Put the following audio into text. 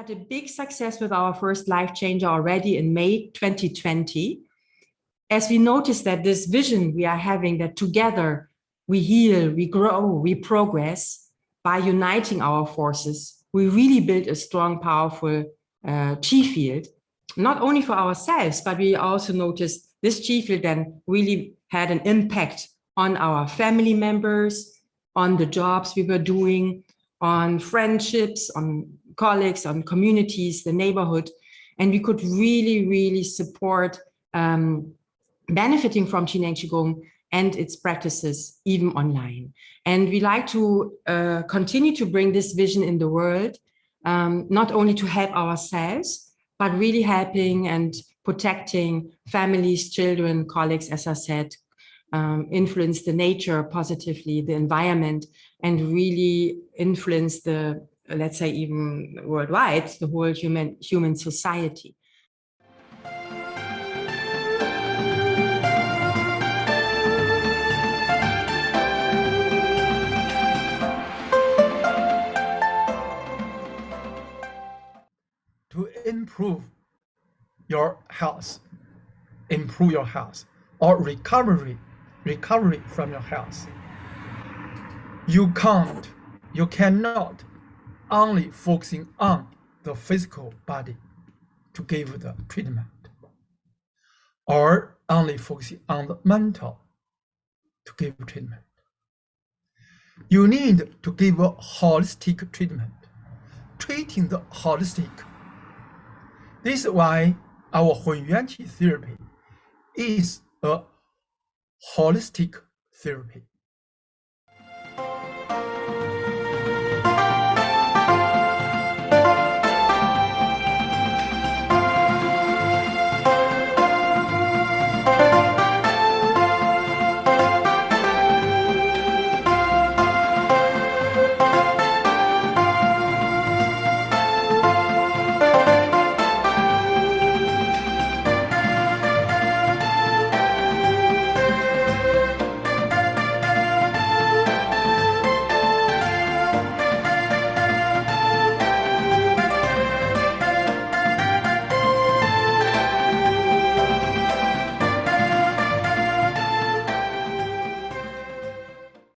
a big success with our first life changer already in May 2020, as we noticed that this vision we are having, that together we heal, we grow, we progress by uniting our forces, we really build a strong, powerful Qi field, not only for ourselves, but we also noticed this Qi field then really had an impact on our family members, on the jobs we were doing, on friendships, on colleagues, on communities, the neighborhood. And we could really, really support benefiting from Zhineng Qigong and its practices, even online. And we like to continue to bring this vision in the world, not only to help ourselves, but really helping and protecting families, children, colleagues, as I said, influence the nature positively, the environment, and really influence the, let's say, even worldwide, the whole human society. To improve your health, or recovery from your health, you cannot only focusing on the physical body to give the treatment, or only focusing on the mental to give treatment. You need to give a holistic treatment, treating the holistic. This is why our Hunyuan Qi therapy is a holistic therapy.